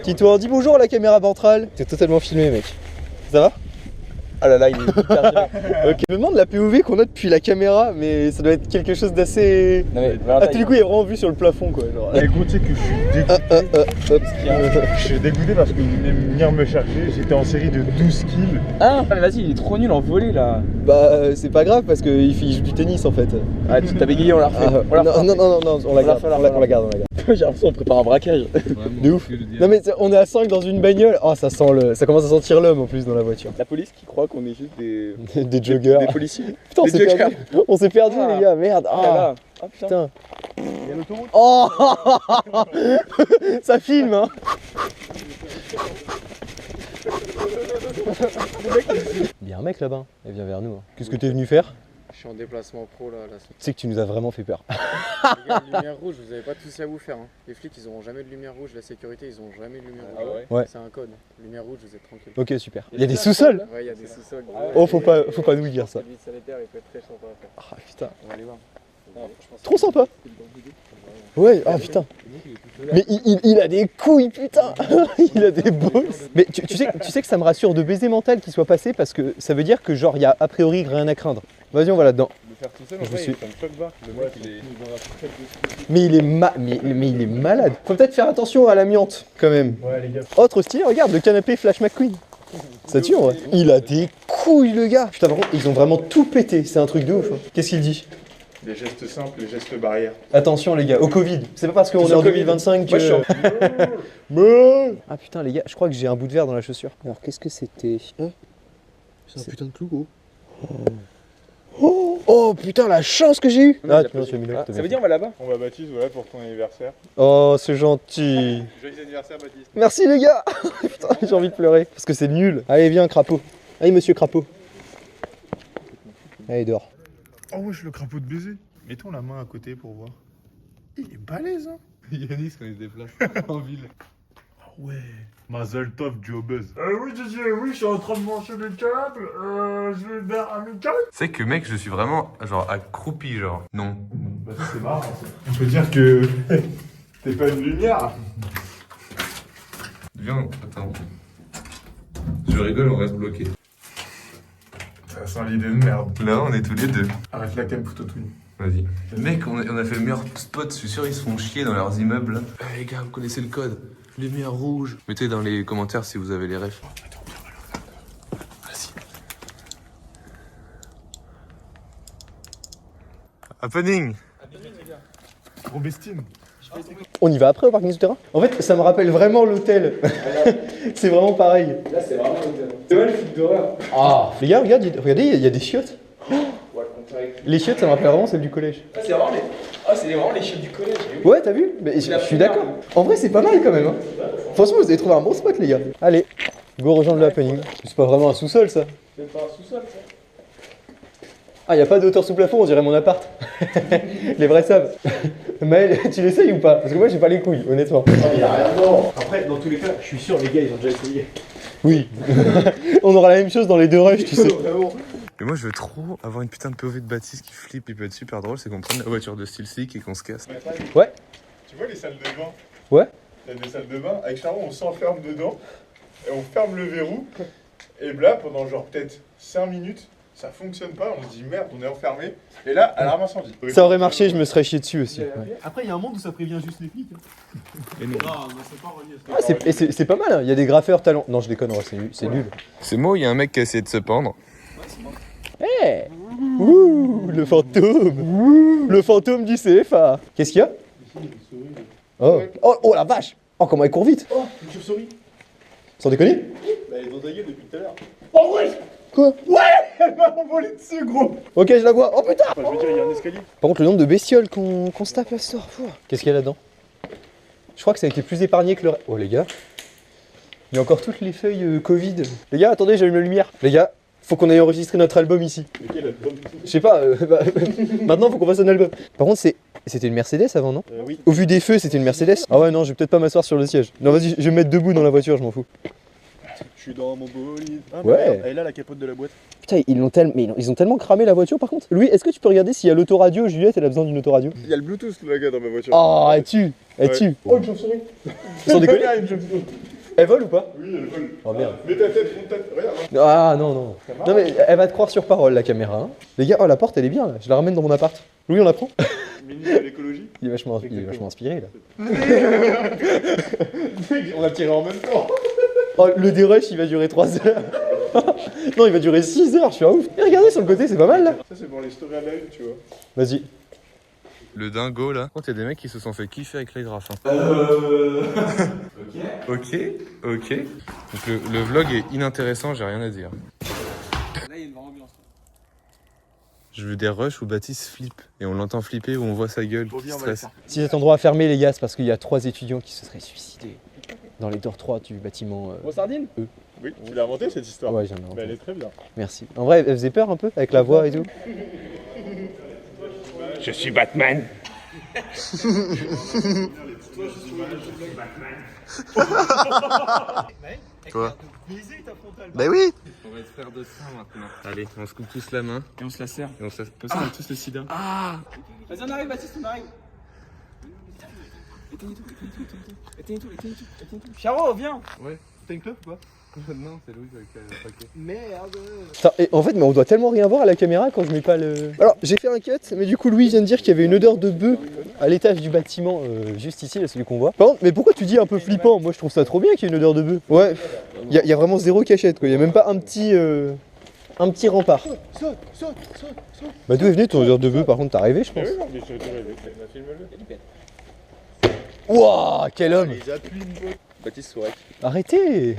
Qui-toi, dis bonjour à la caméra ventrale. T'es totalement filmé, mec. Ça va? Ah là là, il est hyper direct. Ok. Je me demande la POV qu'on a depuis la caméra, mais ça doit être quelque chose d'assez. Ah, tous les coups, il est vraiment vu sur le plafond, quoi. Genre. Et gros, tu sais que je suis dégoûté. Je suis dégoûté parce qu'il venait venir me chercher. J'étais en série de 12 kills. Ah, mais vas-y, il est trop nul en volée là. Bah, c'est pas grave parce qu'il joue du tennis en fait. Ah, tu t'as bégayé, on l'a refait. Non, on la garde. On la garde. J'ai l'impression qu'on prépare un braquage. De ouf. Non, mais on est à 5 dans une bagnole. Oh, ça commence à sentir l'homme en plus dans la voiture. La police qui croit qu'on est juste des. Des joggers. Des policiers. Putain, on s'est perdu, les gars, merde. Ah, putain. Il y a l'autoroute. Oh. Ça filme, hein. Il y a un mec là-bas, il vient vers nous. Hein. Qu'est-ce que t'es venu faire? Je suis en déplacement pro là. Tu sais que tu nous as vraiment fait peur. Les gars, lumière rouge, vous avez pas tous à vous faire. Hein. Les flics, ils auront jamais de lumière rouge. La sécurité, ils auront jamais de lumière rouge. Ouais. C'est un code. Lumière rouge, vous êtes tranquille. Ok, super. Il y a des sous-sols? Ouais, il y a des sous-sols. Oh, faut pas nous dire ça. Le vide sanitaire, il peut être très sympa à faire. Ah putain. On va aller voir. Trop sympa. Ouais, ah putain. Mais il a des couilles, putain. Il a des balls. Mais tu sais que ça me rassure de baiser mental qu'il soit passé parce que ça veut dire que genre il y a a priori rien à craindre. Vas-y, on va là-dedans. Le faire tout seul, Je me suis- il est comme choc barre. Le mec, il est dans la fourchette de. Mais il est malade. Faut peut-être faire attention à l'amiante quand même. Ouais, les gars. Autre style, regarde le canapé Flash McQueen. Ça tue en vrai. Il a des couilles le gars. Putain, par contre, ils ont vraiment tout pété. C'est un truc de ouf. Hein. Qu'est-ce qu'il dit? Les gestes simples, les gestes barrières. Attention les gars, au Covid. C'est pas parce qu'on est en 2025 que... Moi, je suis en... Ah putain les gars, je crois que j'ai un bout de verre dans la chaussure. Alors qu'est-ce que c'était? C'est un putain de clou gros. Oh putain la chance que j'ai eu. Ah tu as mis là. Ça veut dire on va là-bas? On va Baptiste, voilà, pour ton anniversaire. Oh c'est gentil. Joyeux anniversaire, Baptiste. Merci les gars. Putain j'ai envie de pleurer. Parce que c'est nul. Allez viens crapaud. Allez monsieur crapaud. Allez dehors. Oh wesh, le crapaud de baiser. Mettons la main à côté pour voir. Il est balèze, hein. Yanis quand il se déplace en ville. Ah ouais. Mazel tov, Joe Buzz. Oui, oui, je suis en train de manger le câble. Je vais vers un câble. C'est que mec, je suis vraiment genre accroupi, genre. Non. Bah, c'est marrant. Ça. On peut dire que t'es pas une lumière. Viens, attends. Je rigole, on reste bloqué. Ça sent l'idée de merde. Là, on est tous les deux. Arrête la cam photo twin. Vas-y. Mec, on a fait le meilleur spot. Je suis sûr, ils se font chier dans leurs immeubles. Les gars, vous connaissez le code. Lumière rouge. Mettez dans les commentaires si vous avez les refs. Vas-y. Happening. Gros bestine. On y va après au parking souterrain? En fait ça me rappelle vraiment l'hôtel. C'est vraiment pareil. Là, c'est vraiment l'hôtel. C'est vrai le film d'horreur. Ah les gars regardez, il y a des chiottes. Les chiottes ça me rappelle vraiment celle du collège. Ah, c'est vraiment les. Ah, c'est vraiment les chiottes du collège. Ouais t'as vu? Mais je suis d'accord. En vrai c'est pas mal quand même hein. Franchement vous avez trouvé un bon spot les gars. Allez, go rejoindre le happening. C'est pas vraiment un sous-sol ça. C'est pas un sous-sol ça. Ah y a pas de hauteur sous plafond, on dirait mon appart. Les vrais savent. Maël, tu l'essayes ou pas? Parce que moi j'ai pas les couilles honnêtement. Il a rien dedans. Après, dans tous les cas, je suis sûr, les gars, ils ont déjà essayé. Oui. On aura la même chose dans les deux rushs tu sais. Mais moi, je veux trop avoir une putain de POV de Baptiste qui flippe. Il peut être super drôle. C'est qu'on prenne la voiture de Stilsic et qu'on se casse. Ouais. Tu vois les salles de bain? Ouais. Il y a des salles de bain. Avec Charon, on s'enferme dedans. Et on ferme le verrou. Et là, pendant genre peut-être 5 minutes, ça fonctionne pas. On se dit merde, on est enfermé. Et là, alarme incendie. Ça aurait marché, je me serais chié dessus aussi. Ouais. Après, il y a un monde où ça prévient juste les flics. Ah, c'est pas mal, hein. Il y a des graffeurs talents. Non, je déconne, c'est nul. C'est moi, il y a un mec qui a essayé de se pendre. Hey. Ouh, le fantôme. Le fantôme du CFA. Qu'est-ce qu'il y a? Oh la vache. Oh, comment elle court vite. Oh, une chauve-souris. Sans déconner? Bah, elle est dans ta gueule depuis tout à l'heure. Oh ouais. Quoi? Ouais, elle m'a envolé dessus, gros. Ok, je la vois. Oh putain. Enfin, je veux dire, il y a un escalier. Par contre, le nombre de bestioles qu'on se tape à ce soir. Qu'est-ce qu'il y a là-dedans? Je crois que ça a été plus épargné que le reste. Oh les gars. Il y a encore toutes les feuilles Covid. Les gars, attendez, j'allume la lumière. Les gars, faut qu'on aille enregistrer notre album ici. Lequel album? Je sais pas, maintenant faut qu'on fasse un album. Par contre, c'était une Mercedes avant, non? Oui. Au vu des feux, c'était une Mercedes. Ah ouais, non, je vais peut-être pas m'asseoir sur le siège. Non, vas-y, je vais me mettre debout dans la voiture, je m'en fous. Je suis dans mon bolide. Ah, Ouais. merde, elle est là la capote de la boîte. Putain, ils ont tellement cramé la voiture par contre. Louis, est-ce que tu peux regarder s'il y a l'autoradio? Juliette, elle a besoin d'une autoradio. Il y a le Bluetooth, le gars, dans ma voiture. Oh, elle tue. Elle tue. Oh, une chauve-souris. Sans déconner. Regarde, une chauve-souris. Elle vole ou pas? Oui, elle vole. Oh merde. Mets ta tête, monte ta tête. Regarde. Ah non, non. Non mais elle va te croire sur parole la caméra. Hein. Les gars, oh la porte elle est bien là. Je la ramène dans mon appart. Louis, on la prend? Ministre de l'écologie. Il est vachement inspiré là. On a tiré en même temps. Oh, le dérush il va durer 3 heures. Non, il va durer 6 heures, je suis un ouf. Et regardez sur le côté, c'est pas mal là. Ça, c'est pour les stories à la une, tu vois. Vas-y. Le dingo là. Par contre, il y a des mecs qui se sont fait kiffer avec les graphes. Hein. Ok. Donc le vlog est inintéressant, j'ai rien à dire. Là, il y a une vraie ambiance. Je veux des rushs où Baptiste flippe. Et on l'entend flipper, où on voit sa gueule qui stresse. Si cet endroit a fermé les gars, c'est parce qu'il y a 3 étudiants qui se seraient suicidés dans les dortoirs du bâtiment. Aux sardines? Oui, tu l'as inventé cette histoire. Ouais, j'en ai Mais entendu. elle est très bien. Merci. En vrai, elle faisait peur un peu avec la voix et tout. Je suis Batman. Toi? Bah oui. On va être frères de sang maintenant. Allez, on se coupe tous la main. Et on se la serre. Et on se... Comme ça, on a tous le sida. Vas-y, on arrive, Baptiste, on arrive. Éteignez tout. Charo, viens. Ouais. T'as une clope ou pas? Non, c'est Louis avec le paquet. Merde. Putain, et en fait, mais on doit tellement rien voir à la caméra quand je mets pas le. Alors, j'ai fait un cut, mais du coup, Louis vient de dire qu'il y avait une odeur de bœuf à l'étage du bâtiment, juste ici, là, celui qu'on voit. Par contre, mais pourquoi tu dis un peu flippant? Moi, je trouve ça trop bien qu'il y ait une odeur de bœuf. Ouais, il y a vraiment zéro cachette, quoi. Il y a même pas un petit rempart. Bah, d'où est venue ton odeur de bœuf? Par contre, t'as rêvé, je pense. Oui, non, mais je te rêve. Filme-le. Wouah, quel homme! Ils appuient une boîte. Baptiste Sourec. Arrêtez.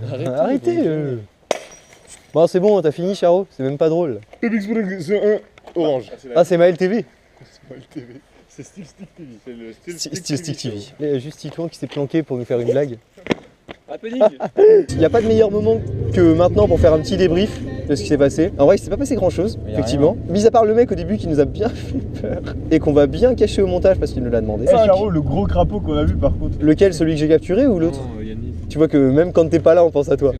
Bon, c'est bon, t'as fini, Charo. C'est même pas drôle. C'est un orange. Ah, c'est Maël TV. C'est pas le TV. C'est Style Stick TV. C'est le Style Stick TV. Il y a juste Titouan qui s'est planqué pour nous faire une blague. Happening. Il n'y a pas de meilleur moment que maintenant pour faire un petit débrief de ce qui s'est passé. En vrai, il s'est pas passé grand chose, effectivement. Mis à part le mec au début qui nous a bien fait peur et qu'on va bien cacher au montage parce qu'il nous l'a demandé. Charo, le gros crapaud qu'on a vu par contre. Lequel, celui que j'ai capturé ou l'autre? Non, Yannis. Tu vois que même quand t'es pas là, on pense à toi.